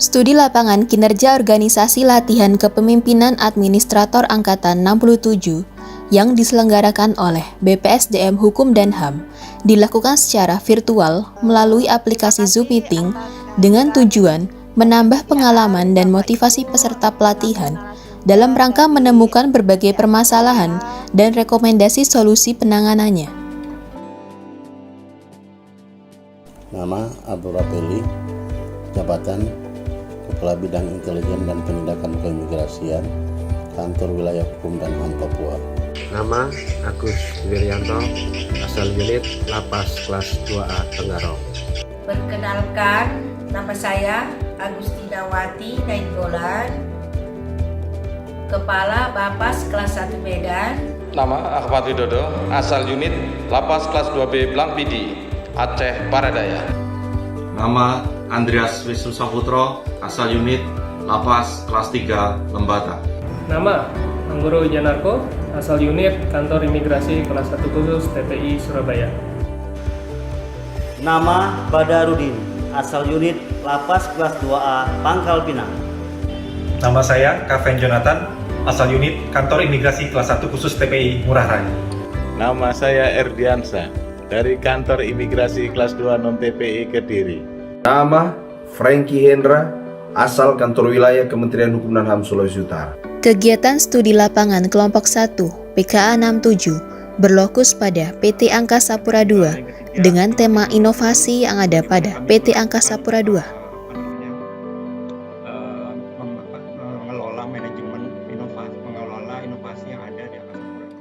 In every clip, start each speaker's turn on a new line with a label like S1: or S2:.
S1: Studi lapangan kinerja organisasi latihan kepemimpinan administrator Angkatan 67 yang diselenggarakan oleh BPSDM Hukum dan HAM dilakukan secara virtual melalui aplikasi Zoom Meeting dengan tujuan menambah pengalaman dan motivasi peserta pelatihan dalam rangka menemukan berbagai permasalahan dan rekomendasi solusi penanganannya.
S2: Nama Abdul Rapeli, jabatan Kepala Bidang Intelijen dan Penindakan Keimigrasian, Kantor Wilayah Hukum dan HAM Papua.
S3: Nama Agus Wiryanto, asal unit Lapas kelas 2A Tenggarong.
S4: Perkenalkan, nama saya Agustinawati Nainggolan, Kepala Bapas kelas 1 Medan.
S5: Nama Ahmad Widodo, asal unit Lapas kelas 2B Blangpidi, Aceh Baradaya.
S6: Nama Andreas Wisnu Saputro, asal unit Lapas kelas 3 Lembata.
S7: Nama Anggoro Wijanarko, asal unit Kantor Imigrasi kelas 1 khusus TPI Surabaya.
S8: Nama Badarudin, asal unit Lapas kelas 2A Pangkal Pinang.
S9: Nama saya Kaven Jonathan, asal unit Kantor Imigrasi kelas 1 khusus TPI Ngurah Rai.
S10: Nama saya Erdiansa, dari Kantor Imigrasi kelas 2 non-TPI Kediri.
S11: Nama Franky Hendra, asal Kantor Wilayah Kementerian Hukum dan HAM Sulawesi Utara.
S1: Kegiatan studi lapangan kelompok 1 PKA 67 berlokus pada PT Angkasa Pura II dengan tema inovasi yang ada pada PT Angkasa Pura II.
S12: Mengelola manajemen inovasi, mengelola inovasi yang ada di Angkasa Pura II.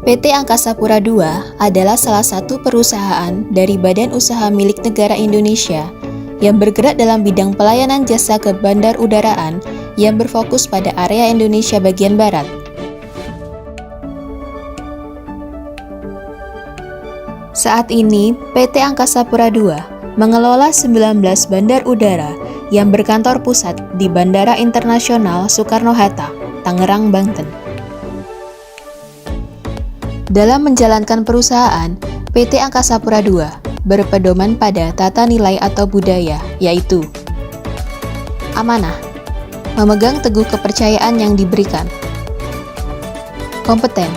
S1: PT Angkasa Pura II adalah salah satu perusahaan dari Badan Usaha Milik Negara Indonesia yang bergerak dalam bidang pelayanan jasa kebandar udaraan yang berfokus pada area Indonesia bagian barat. Saat ini, PT Angkasa Pura II mengelola 19 bandar udara yang berkantor pusat di Bandara Internasional Soekarno-Hatta, Tangerang, Banten. Dalam menjalankan perusahaan, PT Angkasa Pura II berpedoman pada tata nilai atau budaya, yaitu amanah, memegang teguh kepercayaan yang diberikan, kompeten,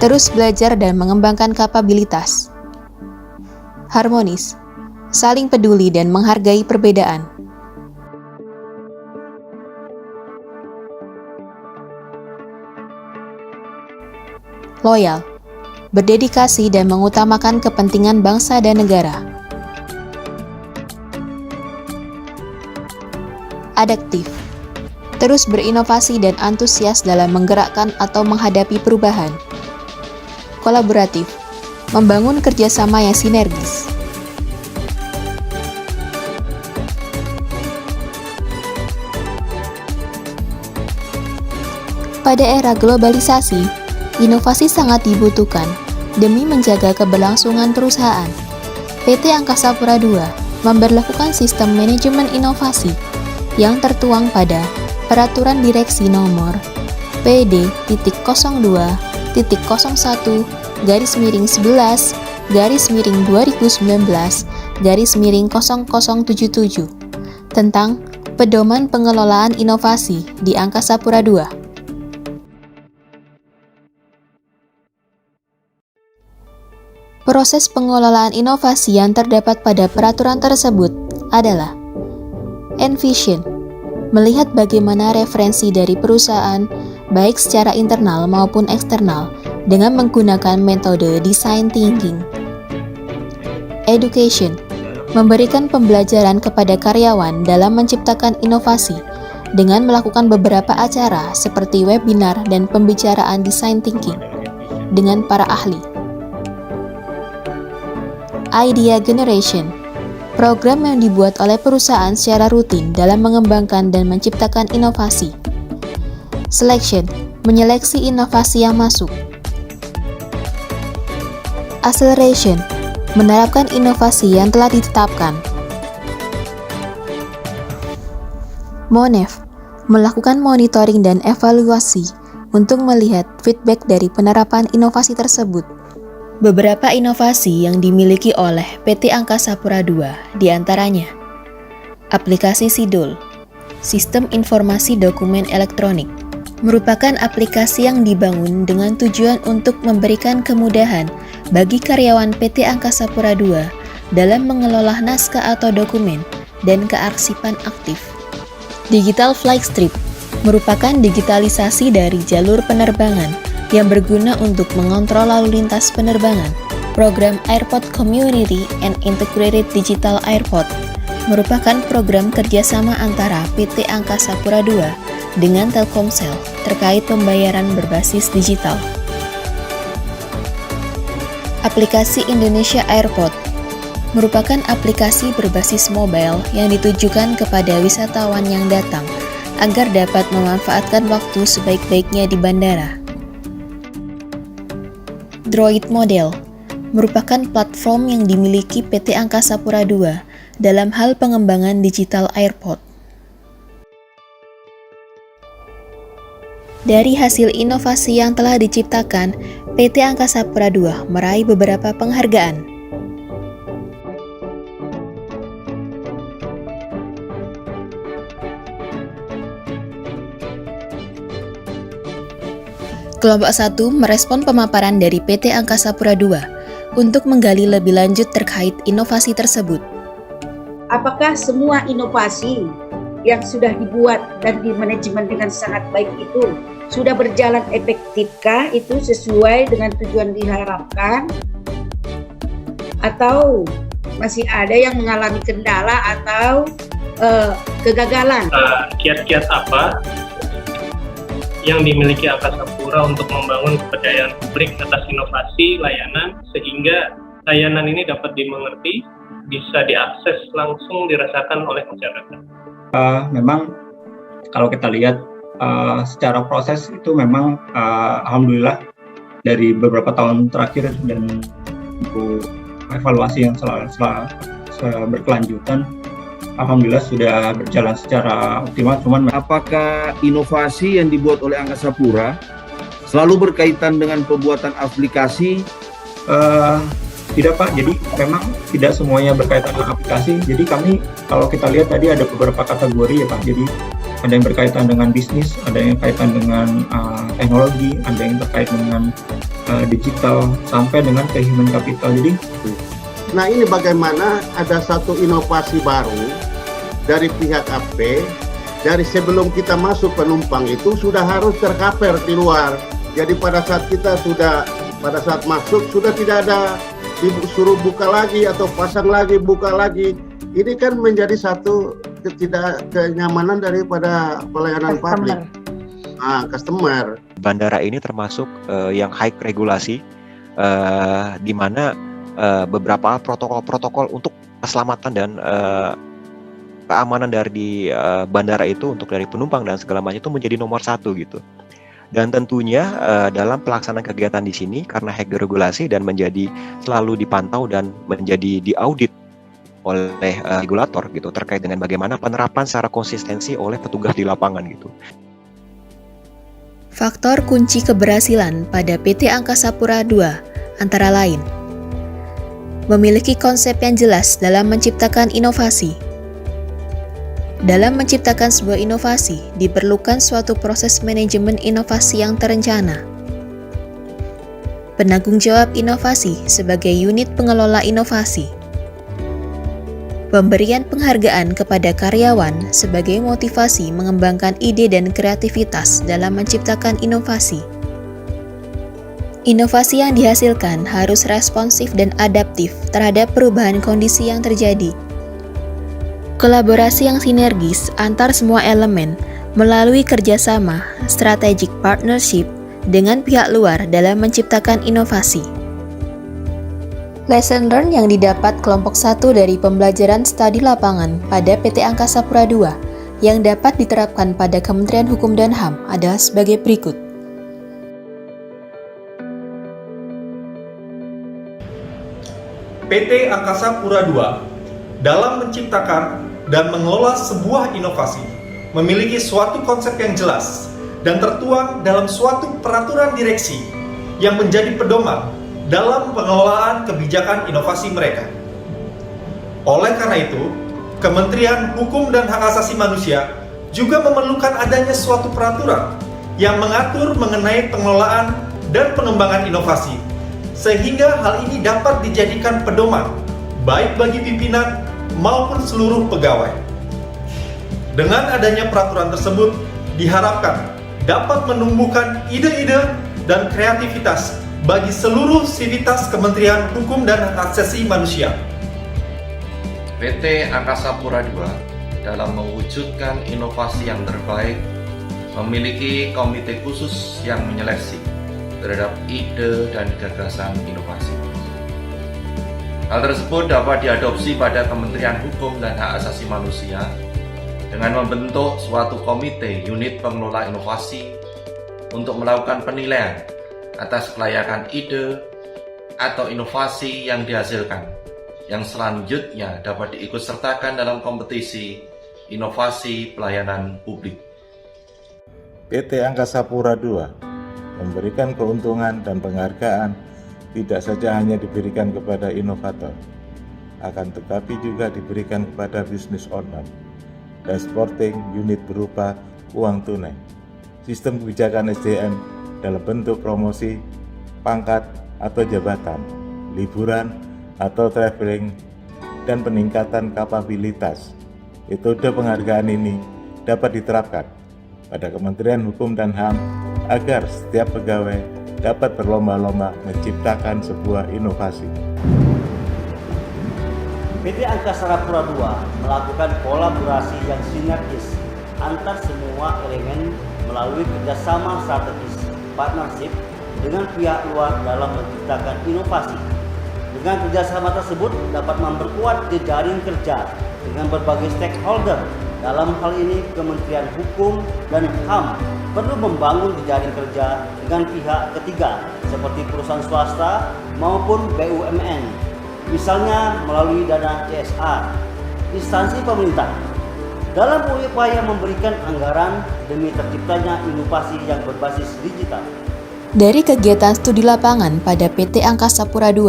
S1: terus belajar dan mengembangkan kapabilitas, harmonis, saling peduli dan menghargai perbedaan, loyal, berdedikasi dan mengutamakan kepentingan bangsa dan negara. Adaptif, terus berinovasi dan antusias dalam menggerakkan atau menghadapi perubahan. Kolaboratif, membangun kerjasama yang sinergis. Pada era globalisasi, inovasi sangat dibutuhkan demi menjaga keberlangsungan perusahaan. PT Angkasa Pura II memberlakukan sistem manajemen inovasi yang tertuang pada Peraturan Direksi Nomor PD.01/11/2019/0077 tentang Pedoman Pengelolaan Inovasi di Angkasa Pura II. Proses pengelolaan inovasi yang terdapat pada peraturan tersebut adalah envision, melihat bagaimana referensi dari perusahaan, baik secara internal maupun eksternal, dengan menggunakan metode design thinking. Education, memberikan pembelajaran kepada karyawan dalam menciptakan inovasi dengan melakukan beberapa acara seperti webinar dan pembicaraan design thinking dengan para ahli. Idea Generation, program yang dibuat oleh perusahaan secara rutin dalam mengembangkan dan menciptakan inovasi. Selection, menyeleksi inovasi yang masuk. Acceleration, menerapkan inovasi yang telah ditetapkan. Monef, melakukan monitoring dan evaluasi untuk melihat feedback dari penerapan inovasi tersebut. Beberapa inovasi yang dimiliki oleh PT Angkasa Pura II diantaranya aplikasi SIDOL, Sistem Informasi Dokumen Elektronik, merupakan aplikasi yang dibangun dengan tujuan untuk memberikan kemudahan bagi karyawan PT Angkasa Pura II dalam mengelola naskah atau dokumen dan kearsipan aktif. Digital Flightstrip merupakan digitalisasi dari jalur penerbangan yang berguna untuk mengontrol lalu lintas penerbangan. Program Airport Community and Integrated Digital Airport merupakan program kerjasama antara PT Angkasa Pura II dengan Telkomsel terkait pembayaran berbasis digital. Aplikasi Indonesia Airport merupakan aplikasi berbasis mobile yang ditujukan kepada wisatawan yang datang agar dapat memanfaatkan waktu sebaik-baiknya di bandara. Droid Model merupakan platform yang dimiliki PT Angkasa Pura II dalam hal pengembangan digital airport. Dari hasil inovasi yang telah diciptakan, PT Angkasa Pura II meraih beberapa penghargaan. Kelompok 1 merespon pemaparan dari PT Angkasa Pura II untuk menggali lebih lanjut terkait inovasi tersebut.
S13: Apakah semua inovasi yang sudah dibuat dan dimanajemen dengan sangat baik itu sudah berjalan efektifkah, itu sesuai dengan tujuan diharapkan, atau masih ada yang mengalami kendala atau kegagalan?
S7: Kiat-kiat apa yang dimiliki Angkasa Pura untuk membangun kepercayaan publik atas inovasi layanan sehingga layanan ini dapat dimengerti, bisa diakses langsung dirasakan oleh masyarakat?
S12: Memang kalau kita lihat secara proses itu memang alhamdulillah dari beberapa tahun terakhir dan evaluasi yang selalu berkelanjutan, alhamdulillah sudah berjalan secara optimal. Cuman
S11: apakah inovasi yang dibuat oleh Angkasa Pura selalu berkaitan dengan pembuatan aplikasi?
S12: Tidak Pak, jadi memang tidak semuanya berkaitan dengan aplikasi. Jadi kami, kalau kita lihat tadi ada beberapa kategori ya Pak. Jadi ada yang berkaitan dengan bisnis, ada yang berkaitan dengan teknologi, ada yang terkait dengan digital, sampai dengan kehuman capital. Jadi,
S2: nah ini bagaimana ada satu inovasi baru dari pihak AP, dari sebelum kita masuk penumpang itu sudah harus tercover di luar. Jadi pada saat masuk sudah tidak ada disuruh buka lagi atau pasang lagi, buka lagi. Ini kan menjadi satu ketidaknyamanan daripada pelayanan publik. Customer.
S14: Bandara ini termasuk yang high regulasi, di mana beberapa protokol-protokol untuk keselamatan dan keamanan dari bandara itu untuk dari penumpang dan segala macam itu menjadi nomor 1 gitu. Dan tentunya dalam pelaksanaan kegiatan di sini karena high regulasi dan menjadi selalu dipantau dan menjadi diaudit oleh regulator gitu terkait dengan bagaimana penerapan secara konsistensi oleh petugas di lapangan gitu.
S1: Faktor kunci keberhasilan pada PT Angkasa Pura II antara lain memiliki konsep yang jelas dalam menciptakan inovasi. Dalam menciptakan sebuah inovasi, diperlukan suatu proses manajemen inovasi yang terencana. Penanggung jawab inovasi sebagai unit pengelola inovasi. Pemberian penghargaan kepada karyawan sebagai motivasi mengembangkan ide dan kreativitas dalam menciptakan inovasi. Inovasi yang dihasilkan harus responsif dan adaptif terhadap perubahan kondisi yang terjadi. Kolaborasi yang sinergis antar semua elemen melalui kerjasama, strategic partnership dengan pihak luar dalam menciptakan inovasi. Lesson learned yang didapat kelompok 1 dari pembelajaran studi lapangan pada PT Angkasa Pura II yang dapat diterapkan pada Kementerian Hukum dan HAM adalah sebagai berikut.
S9: PT Angkasa Pura II dalam menciptakan dan mengelola sebuah inovasi memiliki suatu konsep yang jelas dan tertuang dalam suatu peraturan direksi yang menjadi pedoman dalam pengelolaan kebijakan inovasi mereka. Oleh karena itu, Kementerian Hukum dan Hak Asasi Manusia juga memerlukan adanya suatu peraturan yang mengatur mengenai pengelolaan dan pengembangan inovasi, sehingga hal ini dapat dijadikan pedoman baik bagi pimpinan maupun seluruh pegawai. Dengan adanya peraturan tersebut, diharapkan dapat menumbuhkan ide-ide dan kreativitas bagi seluruh sivitas Kementerian Hukum dan Hak Asasi Manusia.
S6: PT Angkasa Pura II dalam mewujudkan inovasi yang terbaik memiliki komite khusus yang menyeleksi terhadap ide dan gagasan inovasi. Hal tersebut dapat diadopsi pada Kementerian Hukum dan Hak Asasi Manusia dengan membentuk suatu komite unit pengelola inovasi untuk melakukan penilaian atas kelayakan ide atau inovasi yang dihasilkan, yang selanjutnya dapat diikutsertakan dalam kompetisi inovasi pelayanan publik.
S10: PT Angkasa Pura II memberikan keuntungan dan penghargaan tidak saja hanya diberikan kepada inovator, akan tetapi juga diberikan kepada business owner dan supporting unit berupa uang tunai, sistem kebijakan SDM dalam bentuk promosi, pangkat atau jabatan, liburan atau traveling, dan peningkatan kapabilitas. Metode penghargaan ini dapat diterapkan pada Kementerian Hukum dan HAM agar setiap pegawai dapat berlomba-lomba menciptakan sebuah inovasi.
S8: PT Angkasa Pura II melakukan kolaborasi yang sinergis antar semua elemen melalui kerjasama strategis partnership dengan pihak luar dalam menciptakan inovasi. Dengan kerjasama tersebut dapat memperkuat jejaring kerja dengan berbagai stakeholder. Dalam hal ini, Kementerian Hukum dan HAM perlu membangun jejaring kerja dengan pihak ketiga seperti perusahaan swasta maupun BUMN, misalnya melalui dana CSR, instansi pemerintah, dalam upaya memberikan anggaran demi terciptanya inovasi yang berbasis digital.
S1: Dari kegiatan studi lapangan pada PT Angkasa Pura II,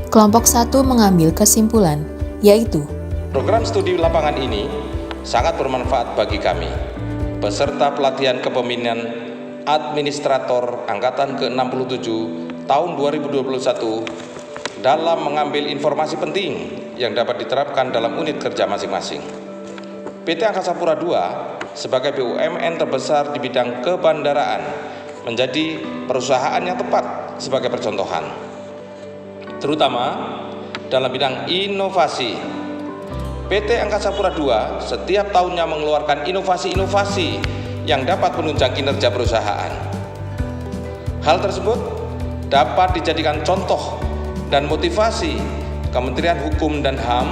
S1: kelompok 1 mengambil kesimpulan, yaitu
S5: program studi lapangan ini sangat bermanfaat bagi kami, peserta pelatihan kepemimpinan administrator Angkatan ke-67 tahun 2021 dalam mengambil informasi penting yang dapat diterapkan dalam unit kerja masing-masing. PT Angkasa Pura II sebagai BUMN terbesar di bidang kebandaraan menjadi perusahaan yang tepat sebagai percontohan, terutama dalam bidang inovasi. PT Angkasa Pura II setiap tahunnya mengeluarkan inovasi-inovasi yang dapat menunjang kinerja perusahaan. Hal tersebut dapat dijadikan contoh dan motivasi Kementerian Hukum dan HAM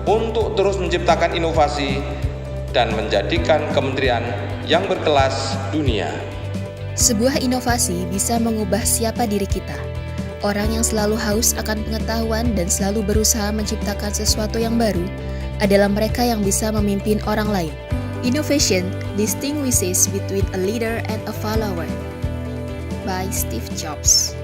S5: untuk terus menciptakan inovasi dan menjadikan kementerian yang berkelas dunia.
S1: sebuah inovasi bisa mengubah siapa diri kita. Orang yang selalu haus akan pengetahuan dan selalu berusaha menciptakan sesuatu yang baru adalah mereka yang bisa memimpin orang lain. Innovation distinguishes between a leader and a follower by Steve Jobs.